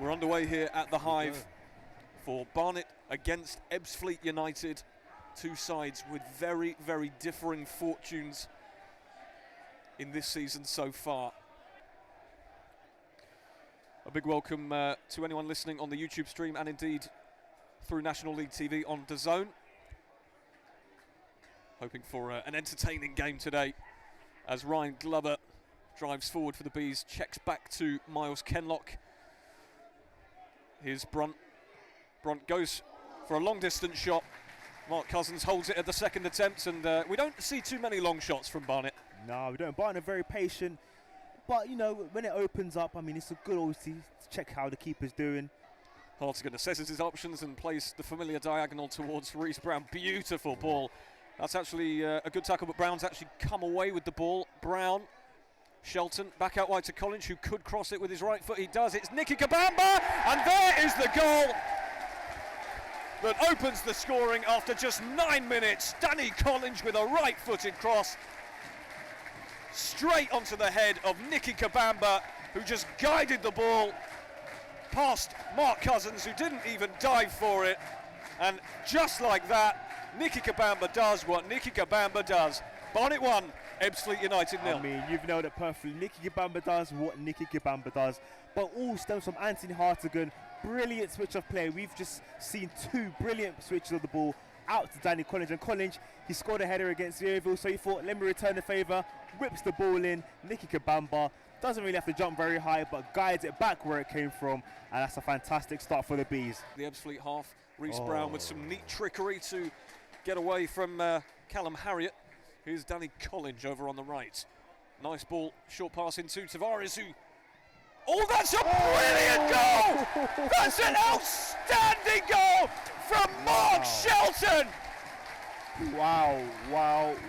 We're underway here at the Hive for Barnet against Ebbsfleet United. Two sides with very, very differing fortunes in this season so far. A big welcome to anyone listening on the YouTube stream and indeed through National League TV on DAZN. Hoping for an entertaining game today as Ryan Glover drives forward for the Bees, checks back to Miles Kenlock. Here's Brunt. Brunt goes for a long distance shot. Mark Cousins holds it at the second attempt, and we don't see too many long shots from Barnet. No, we don't. Barnet are very patient, but you know, when it opens up, I mean, it's a good obviously to check how the keeper's doing. Hartigan assesses his options and plays the familiar diagonal towards Reece Brown. Beautiful ball. That's actually a good tackle, but Brown's actually come away with the ball. Brown, Shelton, back out wide to Collins, who could cross it with his right foot. He does. It's Nicky Kabamba, and there is the goal that opens the scoring after just 9 minutes. Danny Collins with a right-footed cross straight onto the head of Nicky Kabamba, who just guided the ball past Mark Cousins, who didn't even dive for it. And just like that, Nicky Kabamba does what Nicky Kabamba does. Barnet 1, Ebbsfleet United 0. I mean, you've nailed it perfectly. Nicky Kabamba does what Nicky Kabamba does, but all stems from Anthony Hartigan. Brilliant switch of play. We've just seen two brilliant switches of the ball out to Danny Collins, and Collins, he scored a header against Yeovil, so he thought, let me return the favour, whips the ball in. Nicky Kabamba doesn't really have to jump very high, but guides it back where it came from, and that's a fantastic start for the Bees. The Ebbsfleet half, Reece Brown with some neat trickery to get away from Callum Harriott. Here's Danny Collins over on the right. Nice ball, short pass into Tavares, who... Oh, that's a brilliant goal! That's an outstanding goal from Mark Shelton! Wow.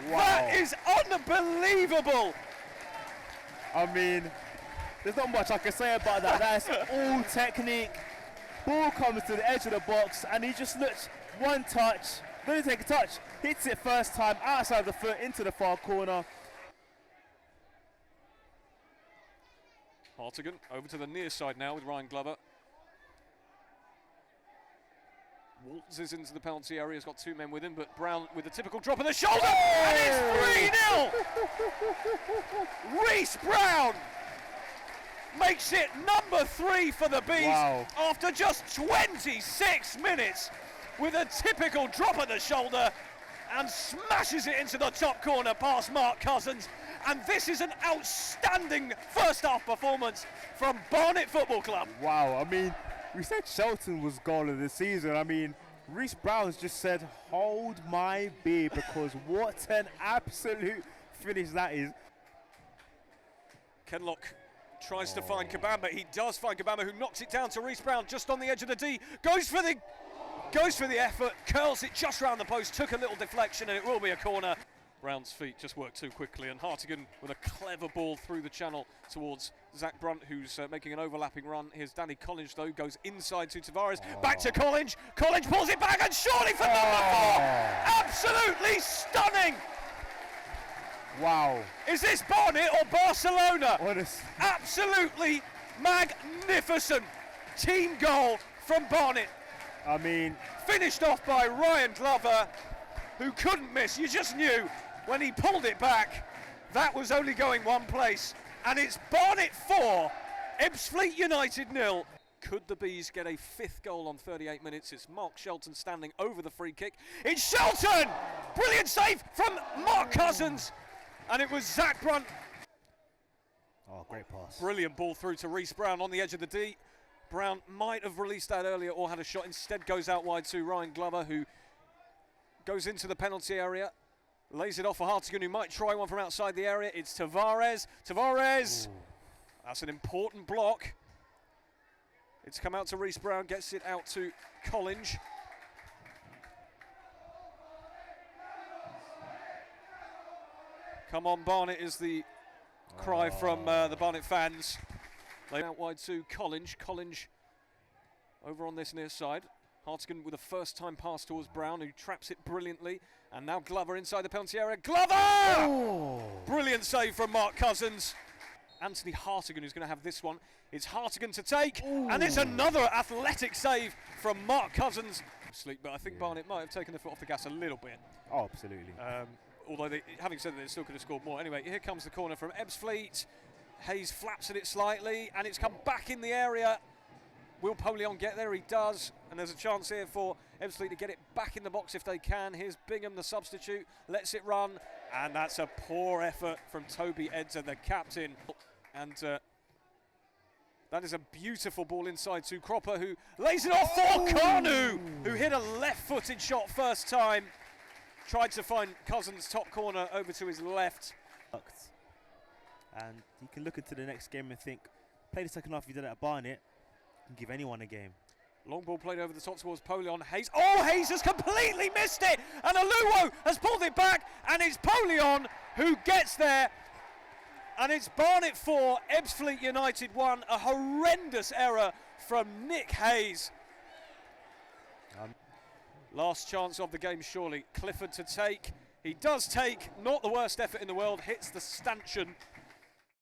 That is unbelievable! I mean, there's not much I can say about that. That's all technique. Ball comes to the edge of the box, and he just looks one touch, doesn't take a touch, hits it first time outside the foot into the far corner. Hartigan over to the near side now with Ryan Glover. Waltzes into the penalty area, he's got two men with him, but Brown with a typical drop of the shoulder, and it's 3-0! Reece Brown makes it number 3 for the Bees after just 26 minutes with a typical drop of the shoulder and smashes it into the top corner past Mark Cousins. And this is an outstanding first half performance from Barnet Football Club. Wow, I mean, we said Shelton was goal of the season. I mean, Reece Brown's just said, hold my beer, because what an absolute finish that is. Kenlock tries to find Kabamba. He does find Kabamba, who knocks it down to Reece Brown just on the edge of the D. Goes for the effort, curls it just round the post, took a little deflection, and it will be a corner. Brown's feet just worked too quickly, and Hartigan with a clever ball through the channel towards Zach Brunt, who's making an overlapping run. Here's Danny Collins, though, goes inside to Tavares, back to Collins. Collins pulls it back, and surely for number 4! Absolutely stunning! Wow. Is this Barnet or Barcelona? Honest. Absolutely magnificent team goal from Barnet. I mean, finished off by Ryan Glover, who couldn't miss. You just knew when he pulled it back, that was only going one place. And it's Barnet 4, Ebbsfleet United 0. Could the Bees get a 5th goal on 38 minutes? It's Mark Shelton standing over the free kick. It's Shelton! Brilliant save from Mark Cousins. And it was Zach Brunt. Oh, great pass. Brilliant ball through to Reece Brown on the edge of the D. Brown might have released that earlier or had a shot. Instead goes out wide to Ryan Glover, who goes into the penalty area, lays it off for Hartigan, who might try one from outside the area. It's Tavares. Tavares! Ooh. That's an important block. It's come out to Reece Brown, gets it out to Collins. Come on, Barnet is the cry from the Barnet fans. Laid out wide to Collins. Collins over on this near side. Hartigan with a first-time pass towards Brown, who traps it brilliantly. And now Glover inside the penalty area. Glover! Oh. Brilliant save from Mark Cousins. Anthony Hartigan who's going to have this one. It's Hartigan to take, Ooh. and it's another athletic save from Mark Cousins. But I think Barnet might have taken the foot off the gas a little bit. Oh, absolutely. Although, having said that, they still could have scored more. Anyway, here comes the corner from Ebbsfleet. Hayes flaps at it slightly, and it's come back in the area. Will Polion get there? He does. And there's a chance here for Ebbsfleet to get it back in the box if they can. Here's Bingham, the substitute, lets it run. And that's a poor effort from Toby Edzer, the captain. And that is a beautiful ball inside to Cropper, who lays it off for Kanu, who hit a left-footed shot first time. Tried to find Cousins' top corner over to his left. And you can look into the next game and think, play the second half you did it at Barnet, you can give anyone a game. Long ball played over the top towards Polion. Hayes. Oh, Hayes has completely missed it. And Aluwo has pulled it back. And it's Polion who gets there. And it's Barnet 4, Ebbsfleet United 1. A horrendous error from Nick Hayes. Last chance of the game, surely. Clifford to take. He does take. Not the worst effort in the world. Hits the stanchion.